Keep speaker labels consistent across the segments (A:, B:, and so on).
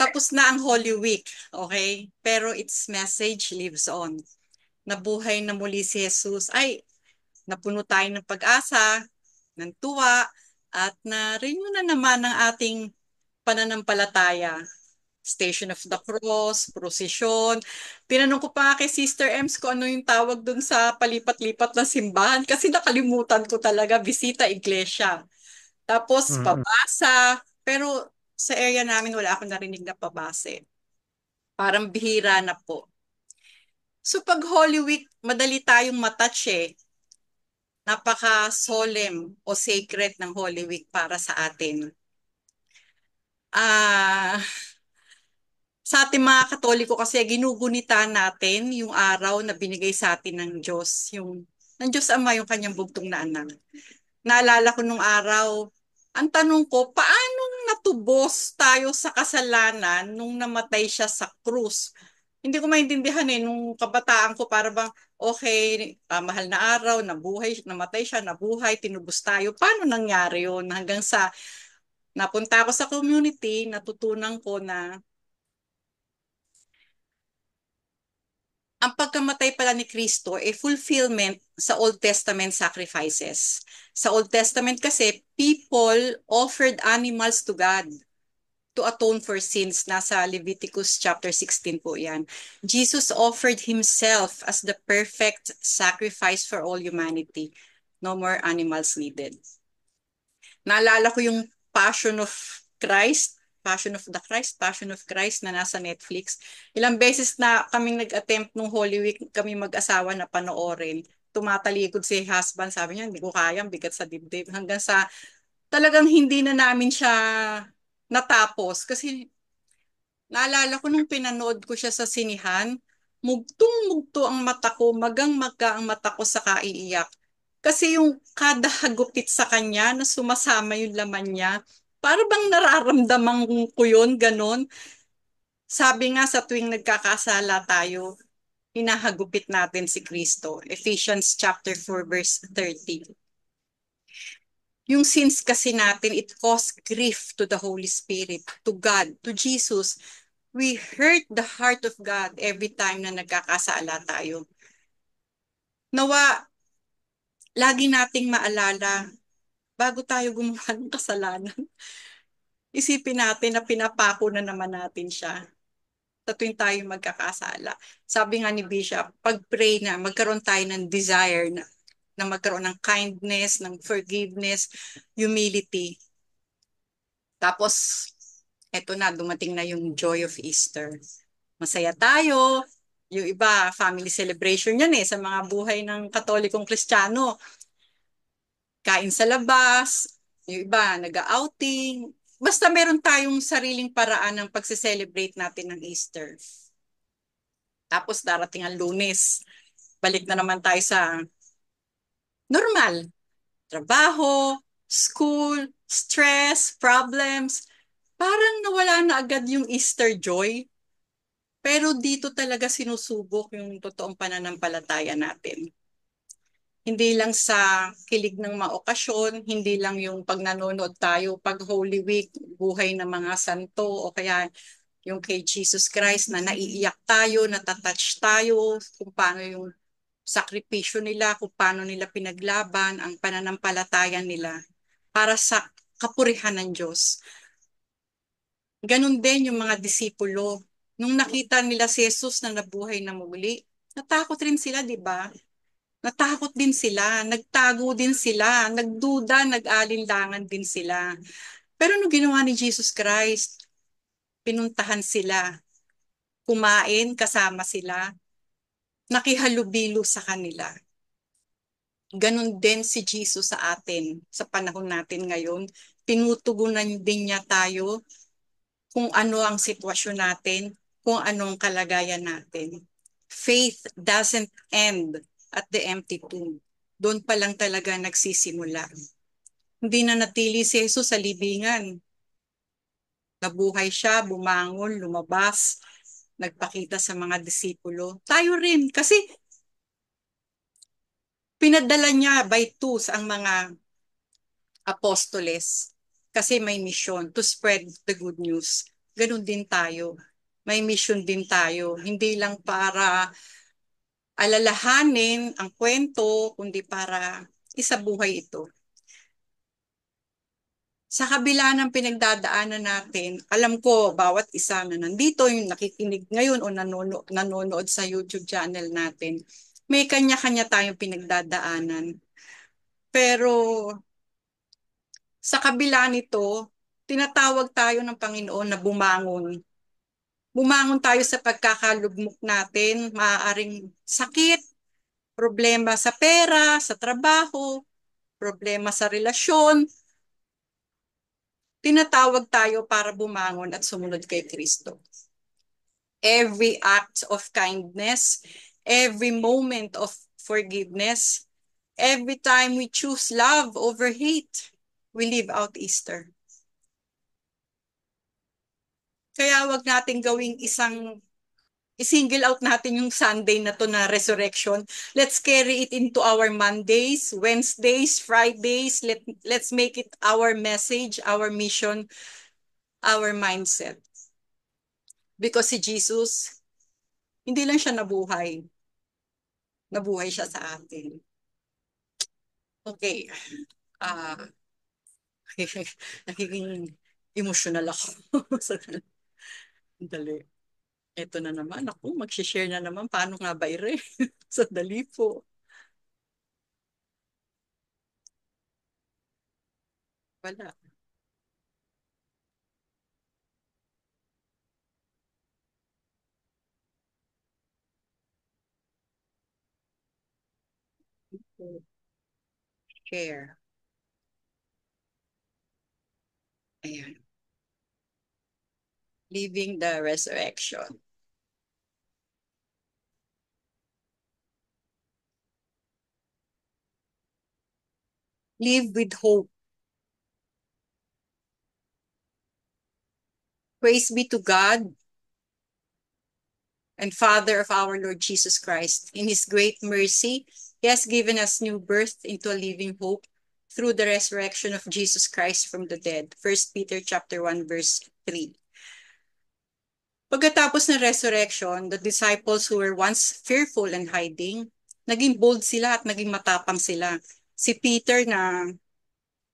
A: Tapos na ang Holy Week, okay? Pero its message lives on. Nabuhay na muli si Jesus. Ay, napuno tayo ng pag-asa, ng tuwa, at na-renew na naman ang ating pananampalataya. Station of the Cross, prosesyon. Tinanong ko pa kay Sister Ems kung ano yung tawag dun sa palipat-lipat na simbahan kasi nakalimutan ko talaga, bisita iglesia. Tapos
B: Mm.
A: pabasa, pero sa area namin wala akong narinig na pabase. Parang bihira na po. So pag Holy Week, madali tayong matouch eh. Napaka-solemn o sacred ng Holy Week para sa atin. Ah, sa ating mga Katoliko kasi ginugunita natin yung araw na binigay sa atin ng Diyos, yung ng Diyos Ama, yung kanyang bugtong na anak. Naalala ko nung araw, ang tanong ko, paano natubos tayo sa kasalanan nung namatay siya sa krus? Hindi ko maintindihan eh, nung kabataan ko, para bang, okay, mahal na araw, nabuhay, namatay siya, nabuhay, tinubos tayo. Paano nangyari yun? Hanggang sa napunta ako sa community, natutunan ko na ang pagkamatay pala ni Kristo ay fulfillment sa Old Testament sacrifices. Sa Old Testament kasi, people offered animals to God to atone for sins. Nasa Leviticus chapter 16 po yan. Jesus offered himself as the perfect sacrifice for all humanity. No more animals needed. Naalala ko yung Passion of Christ, Passion of Christ na nasa Netflix. Ilang beses na kaming nag-attempt nung Holy Week kami mag-asawa na panoorin. Tumatalikod si husband, sabi niya, hindi ko kaya, bigat sa dibdib. Hanggang sa talagang hindi na namin siya natapos. Kasi naalala ko nung pinanood ko siya sa sinihan, mugtong-mugto ang mata ko, magang-maga ang mata ko sa kaiiyak. Kasi yung kada hagupit sa kanya na sumasama yung laman niya, para bang nararamdaman ko yun, ganon. Sabi nga sa tuwing nagkakasala tayo, hinahagupit natin si Kristo. Ephesians chapter 4 verse 30. Yung sins kasi natin, it caused grief to the Holy Spirit, to God, to Jesus. We hurt the heart of God every time na nagkakasala tayo. Nawa, lagi nating maalala, bago tayo gumawa ng kasalanan, isipin natin na pinapako na naman natin siya sa tuwing tayo magkakasala. Sabi nga ni Bishop, pag-pray na, magkaroon tayo ng desire na magkaroon ng kindness, ng forgiveness, humility. Tapos, eto na, dumating na yung joy of Easter. Masaya tayo. Yung iba, family celebration yan eh, sa mga buhay ng Katolikong Kristiyano. Kain sa labas, yung iba, nag-outing. Basta meron tayong sariling paraan ng pagse-celebrate natin ng Easter. Tapos darating ang Lunes, balik na naman tayo sa normal. Trabaho, school, stress, problems. Parang nawala na agad yung Easter joy. Pero dito talaga sinusubok yung totoong pananampalataya natin. Hindi lang sa kilig ng mga okasyon, hindi lang yung pag nanonood tayo pag Holy Week, buhay ng mga santo, o kaya yung kay Jesus Christ na naiiyak tayo, natatouch tayo, kung paano yung sakripisyo nila, kung paano nila pinaglaban ang pananampalataya nila para sa kapurihan ng Diyos. Ganon din yung mga disipulo. Nung nakita nila si Jesus na nabuhay na muli, natakot rin sila, di ba? Natakot din sila, nagtago din sila, nagduda, nag-alinlangan din sila. Pero ano ginawa ni Jesus Christ? Pinuntahan sila, kumain kasama sila, nakihalubilo sa kanila. Ganon din si Jesus sa atin, sa panahon natin ngayon. Tinutugunan din niya tayo kung ano ang sitwasyon natin, kung anong kalagayan natin. Faith doesn't end at the empty tomb. Doon pa lang talaga nagsisimula. Hindi na natili si Jesus sa libingan. Nabuhay siya, bumangon, lumabas, nagpakita sa mga disipulo. Tayo rin, kasi pinadala niya by twos ang mga apostoles kasi may mission to spread the good news. ganun din tayo. May mission din tayo. Hindi lang para alalahanin ang kwento, kundi para isabuhay ito. Sa kabila ng pinagdadaanan natin, alam ko bawat isa na nandito, yung nakikinig ngayon o nanonood sa YouTube channel natin, may kanya-kanya tayong pinagdadaanan. Pero sa kabila nito, tinatawag tayo ng Panginoon na bumangon. Bumangon tayo sa pagkakalugmok natin, maaaring sakit, problema sa pera, sa trabaho, problema sa relasyon. Tinatawag tayo para bumangon at sumunod kay Kristo. Every act of kindness, every moment of forgiveness, every time we choose love over hate, we live out Easter. Kaya wag natin gawing i-single out natin yung Sunday na to na resurrection. Let's carry it into our Mondays, Wednesdays, Fridays. Let's make it our message, our mission, our mindset. Because si Jesus, hindi lang siya nabuhay. Nabuhay siya sa atin. Okay. Ah, nagiging emotional ako. Dali. Ito na naman ako, mag-share na naman. Paano nga ba ire? Sandali po. Wala. Share. Ayan. Living the resurrection. Live with hope. Praise be to God and Father of our Lord Jesus Christ. In his great mercy, he has given us new birth into a living hope through the resurrection of Jesus Christ from the dead. 1 Peter chapter 1 verse 3. Pagkatapos ng resurrection, the disciples who were once fearful and hiding, naging bold sila at naging matapang sila. Si Peter na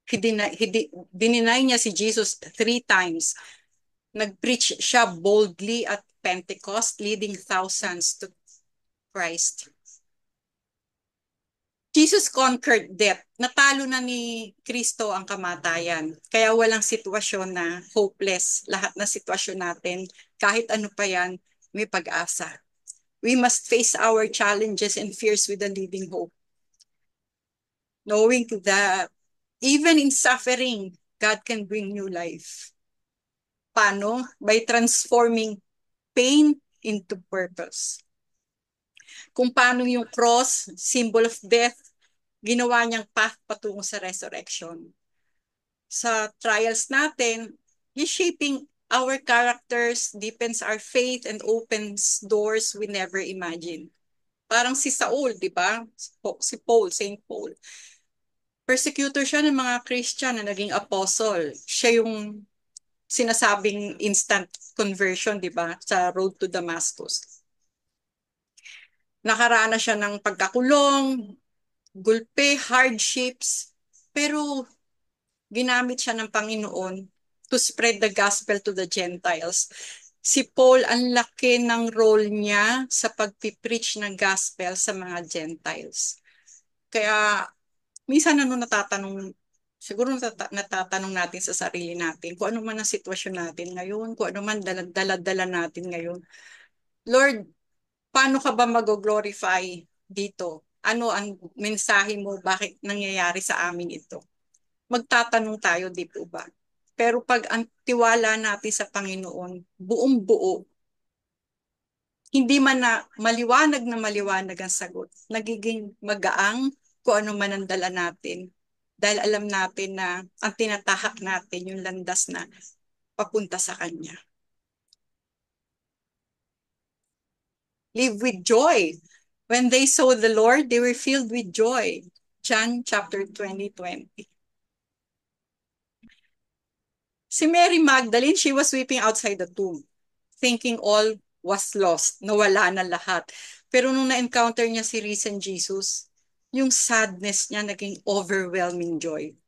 A: dininay niya si Jesus 3 times. Nag-preach siya boldly at Pentecost, leading thousands to Christ. Jesus conquered death. Natalo na ni Kristo ang kamatayan. Kaya walang sitwasyon na hopeless. Lahat ng sitwasyon natin, kahit ano pa yan, may pag-asa. We must face our challenges and fears with a living hope. Knowing that even in suffering, God can bring new life. Paano? By transforming pain into purpose. Kung paano yung cross, symbol of death, ginawa niyang path patungo sa resurrection. Sa trials natin, shaping our characters, deepens our faith, and opens doors we never imagined. Parang si Saul, di ba? Si Paul, Saint Paul. Persecutor siya ng mga Christian na naging apostle. Siya yung sinasabing instant conversion, di ba? Sa road to Damascus. Nakaranas siya ng pagkakulong, gulpe, hardships, pero ginamit siya ng Panginoon to spread the gospel to the Gentiles. Si Paul, ang laki ng role niya sa pagpipreach ng gospel sa mga Gentiles. Kaya, minsan siguro natatanong natin sa sarili natin, kung ano man ang sitwasyon natin ngayon, kung ano man dala natin ngayon. Lord, paano ka ba mag-glorify dito? Ano ang mensahe mo? Bakit nangyayari sa amin ito? Magtatanong tayo, di po ba? Pero pag ang tiwala natin sa Panginoon, buong buo, hindi man na maliwanag ang sagot, nagiging magaang kung ano man ang dala natin. Dahil alam natin na ang tinatahak natin yung landas na papunta sa Kanya. Live with joy. When they saw the Lord, they were filled with joy. John chapter 20:20. Si Mary Magdalene, she was weeping outside the tomb, thinking all was lost, nawala na lahat. Pero nung na-encounter niya si risen Jesus, yung sadness niya naging overwhelming joy.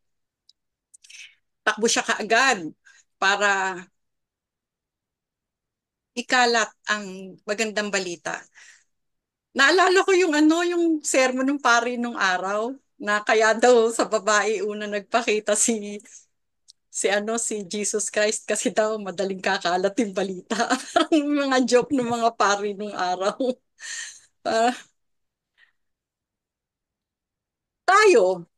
A: Takbo siya kaagad para ikalat ang magandang balita. Naalala ko yung yung sermon ng pari nung araw na kaya daw sa babae una nagpakita si Jesus Christ kasi daw madaling kakalat yung balita. Ang mga joke ng mga pari nung araw. Ah, tayo,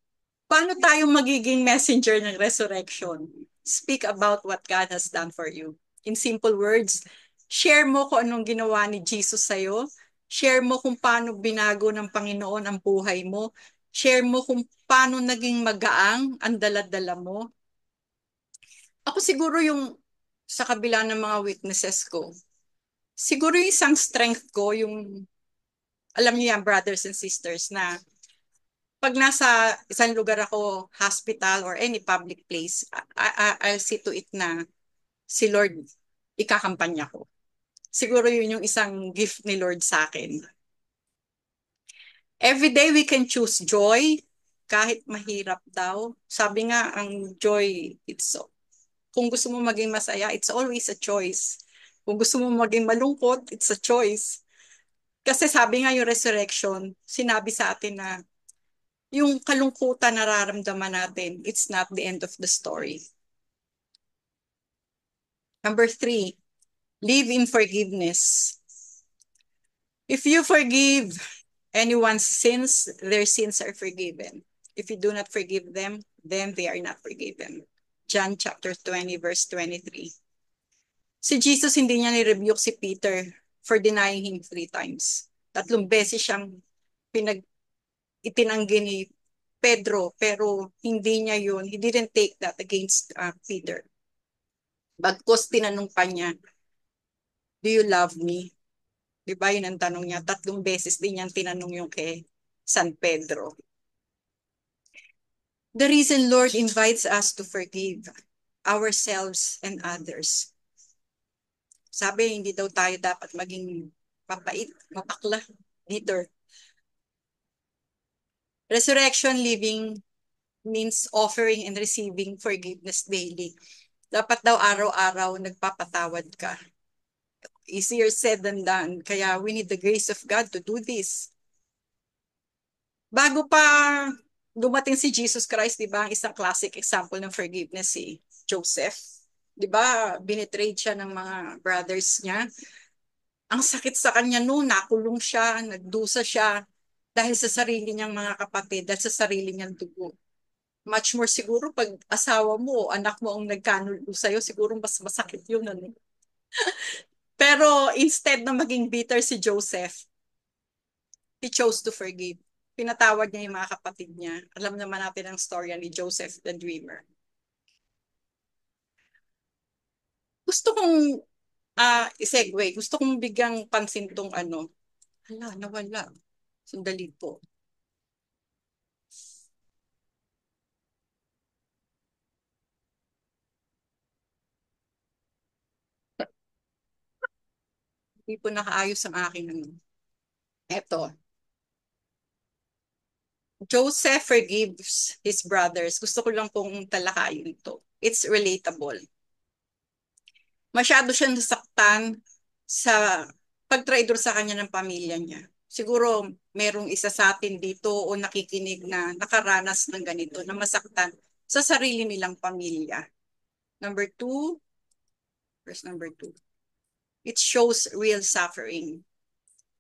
A: paano tayo magiging messenger ng resurrection? Speak about what God has done for you. In simple words, share mo kung anong ginawa ni Jesus sa'yo. Share mo kung paano binago ng Panginoon ang buhay mo. Share mo kung paano naging magaang ang daladala mo. Ako siguro yung sa kabila ng mga witnesses ko, siguro yung isang strength ko, yung alam niyo yan, brothers and sisters, na pag nasa isang lugar ako, hospital or any public place, I'll see to it na si Lord ikakampanya ko. Siguro yun yung isang gift ni Lord sa akin. Every day we can choose joy, kahit mahirap daw. Sabi nga, ang joy, kung gusto mo maging masaya, it's always a choice. Kung gusto mo maging malungkot, it's a choice. Kasi sabi nga yung resurrection, sinabi sa atin na yung kalungkutan nararamdaman natin, it's not the end of the story. Number 3, live in forgiveness. If you forgive anyone's sins, their sins are forgiven. If you do not forgive them, then they are not forgiven. John chapter 20, verse 23. Si Jesus, hindi niya ni-rebuke si Peter for denying him 3 times. 3 beses siyang itinanggi ni Pedro, pero hindi niya yun. He didn't take that against Peter. Bagkus tinanong pa niya, do you love me? Di ba yun ang tanong niya? 3 beses din niyang tinanong yung kay San Pedro. The reason Lord invites us to forgive ourselves and others. Sabi, hindi daw tayo dapat maging papait, mapakla, bitter. Resurrection living means offering and receiving forgiveness daily. Dapat daw araw-araw nagpapatawad ka. Easier said than done. Kaya we need the grace of God to do this. Bago pa dumating si Jesus Christ, di ba, ang isang classic example ng forgiveness si Joseph. Di ba, binitrade siya ng mga brothers niya. Ang sakit sa kanya noon, nakulong siya, nagdusa siya dahil sa sarili niyang mga kapatid, dahil sa sarili niyang dugo. Much more siguro pag asawa mo o anak mo ang nagkanulo sa'yo, siguro mas masakit yun. Ano? Pero instead na maging bitter si Joseph, he chose to forgive. Pinatawad niya yung mga kapatid niya. Alam naman natin ang storya ni Joseph the Dreamer. Gusto kong i-segue. Gusto kong bigyang pansin tong Hala, nawala. Sandali po. Hindi po nakaayos ang aking Eto. Joseph forgives his brothers. Gusto ko lang pong talakayin ito. It's relatable. Masyado siyang nasaktan sa pagtraidor sa kanya ng pamilya niya. Siguro merong isa sa atin dito o nakikinig na nakaranas ng ganito, na masaktan sa sarili nilang pamilya. Number 2, verse number 2. It shows real suffering.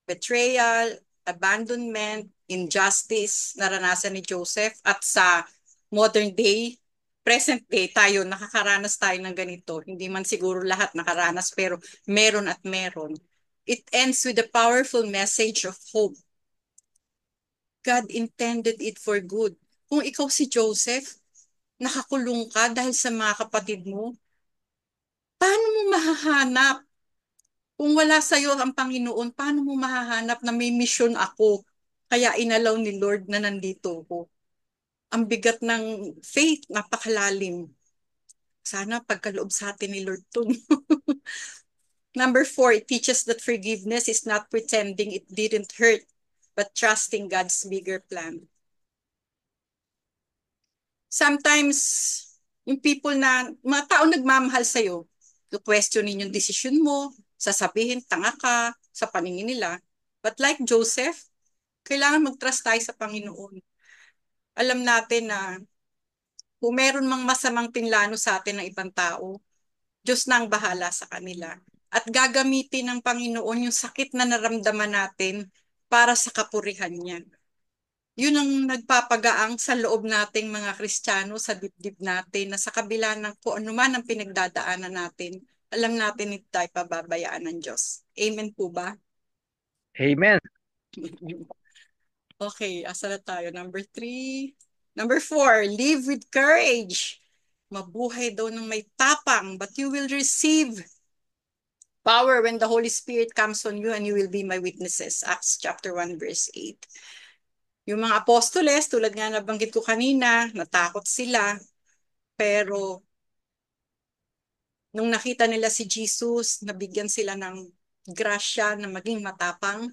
A: Betrayal, abandonment, injustice, naranasan ni Joseph, at sa modern day, present day, tayo, nakakaranas tayo ng ganito. Hindi man siguro lahat nakaranas, pero meron at meron. It ends with a powerful message of hope. God intended it for good. Kung ikaw si Joseph, nakakulong ka dahil sa mga kapatid mo, paano mo mahahanap? Kung wala sa'yo ang Panginoon, paano mo mahahanap na may mission ako? Kaya inalaw ni Lord na nandito ko. Ang bigat ng faith, napakalalim. Sana pagkaloob sa atin ni Lord to. Number 4, it teaches that forgiveness is not pretending it didn't hurt, but trusting God's bigger plan. Sometimes, yung people na, mga tao nagmamahal sa'yo, questionin yung decision mo, sasabihin, tanga ka, sa paningin nila. But like Joseph, kailangan mag-trust tayo sa Panginoon. Alam natin na kung meron mang masamang pinlano sa atin ng ibang tao, Diyos na ang bahala sa kanila. At gagamitin ng Panginoon yung sakit na naramdaman natin para sa kapurihan niya. Yun ang nagpapagaang sa loob nating mga Kristiyano, sa dibdib natin, na sa kabila ng kung ano man ang pinagdadaanan natin, alam natin hindi tayo pababayaan ng Diyos. Amen po ba?
B: Amen.
A: Okay, asa na tayo? Number 3. Number 4, live with courage. Mabuhay daw ng may tapang, but you will receive power when the Holy Spirit comes on you and you will be my witnesses. Acts chapter 1 verse 8. Yung mga apostoles, tulad nga nabanggit ko kanina, natakot sila, pero nung nakita nila si Jesus, nabigyan sila ng grasya na maging matapang,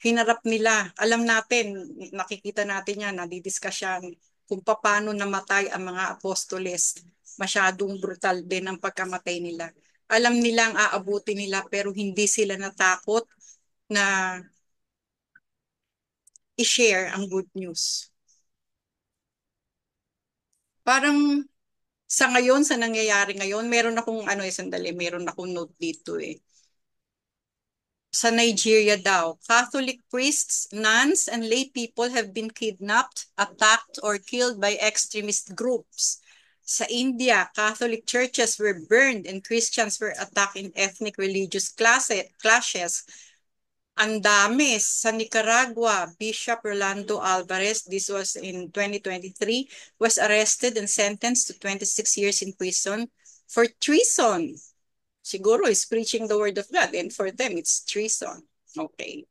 A: hinarap nila. Alam natin, nakikita natin yan, nadidiscuss yan, kung paano namatay ang mga apostoles. Masyadong brutal din ang pagkamatay nila. Alam nila ang aabuti nila pero hindi sila natakot na i-share ang good news. Parang sa ngayon, sa nangyayari ngayon, meron akong sandali, meron akong note dito eh. Sa Nigeria daw, Catholic priests, nuns, and lay people have been kidnapped, attacked, or killed by extremist groups. Sa India, Catholic churches were burned and Christians were attacked in ethnic religious clashes. Ang dami. Sa Nicaragua, Bishop Rolando Alvarez, this was in 2023, was arrested and sentenced to 26 years in prison for treason. Siguro is preaching the word of God, and for them, it's treason. Okay.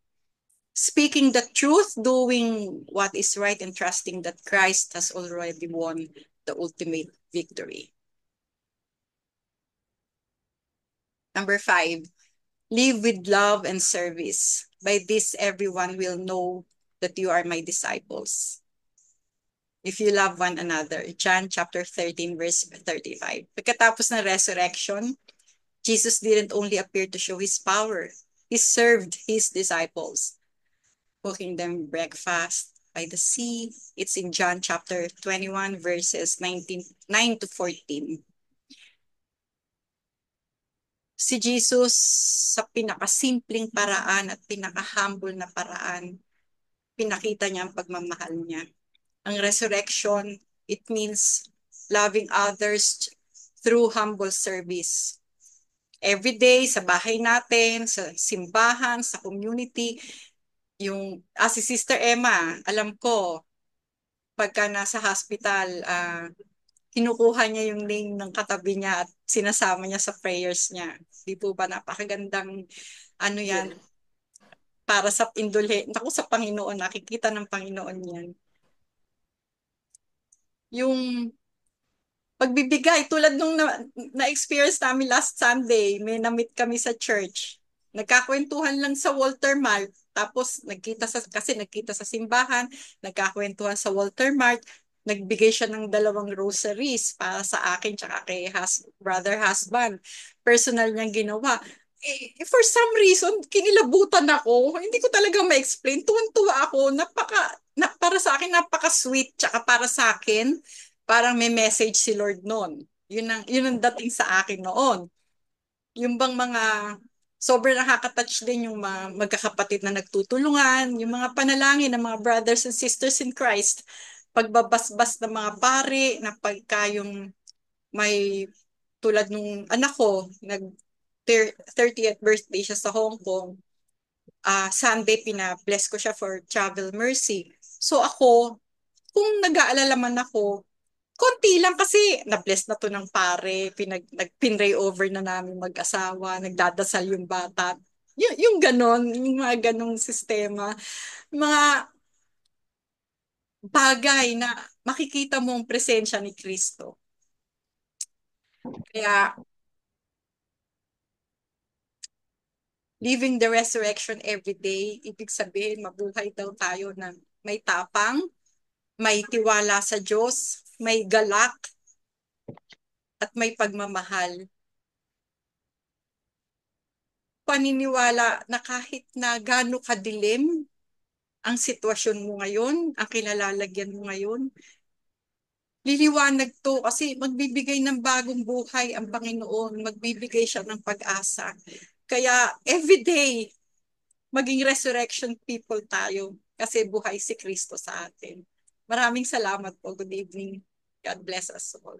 A: Speaking the truth, doing what is right, and trusting that Christ has already won the ultimate victory. Number 5, live with love and service. By this, everyone will know that you are my disciples. If you love one another. John chapter 13, verse 35. Pagkatapos ng resurrection, Jesus didn't only appear to show his power. He served his disciples, cooking them breakfast by the sea. It's in John chapter 21, verses 9 to 14. Si Jesus sa pinakasimpleng paraan at pinaka-humble na paraan, pinakita niya ang pagmamahal niya. Ang resurrection, it means loving others through humble service. Every day, sa bahay natin, sa simbahan, sa community, si Sister Emma, alam ko, pagka nasa hospital, kinukuha niya yung name ng katabi niya at sinasama niya sa prayers niya. Di po ba napakagandang yan, para sa naku, sa Panginoon, nakikita ng Panginoon yan. Yung pagbibigay, tulad nung na-experience namin last Sunday, may na-meet kami sa church. Nagkakwentuhan lang sa Walter Mart. Tapos kasi nagkita sa simbahan, nagkakwentuhan sa Walter Mart. Nagbigay siya ng 2 groceries para sa akin tsaka kay brother husband. Personal niyang ginawa. For some reason, kinilabutan ako. Hindi ko talaga ma-explain. Tuwan-tuwa ako. Para sa akin, napaka-sweet. Tsaka para sa akin, parang may message si Lord noon. Yun ang dating sa akin noon. Yung bang mga sobrang nakaka-touch din yung mga magkakapatid na nagtutulungan, yung mga panalangin ng mga brothers and sisters in Christ, pagbabasbas ng mga pare, na pagka yung may tulad nung anak ko, 30th birthday siya sa Hong Kong, Sunday pina-bless ko siya for travel mercy. So ako, kung nag-aalala man ako, konti lang kasi na-bless na to ng pare, nag-pinray over na namin mag-asawa, nagdadasal yung bata. Yung ganon, yung mga ganong sistema. Mga bagay na makikita mo ang presensya ni Kristo. Kaya living the resurrection every day, ibig sabihin mabuhay daw tayo ng may tapang, may tiwala sa Diyos, may galak, at may pagmamahal. Paniniwala na kahit na gaano kadilim ang sitwasyon mo ngayon, ang kinalalagyan mo ngayon, liliwanag to kasi magbibigay ng bagong buhay ang Panginoon, magbibigay siya ng pag-asa. Kaya everyday, maging resurrection people tayo kasi buhay si Kristo sa atin. Maraming salamat po. Good evening. God bless us all.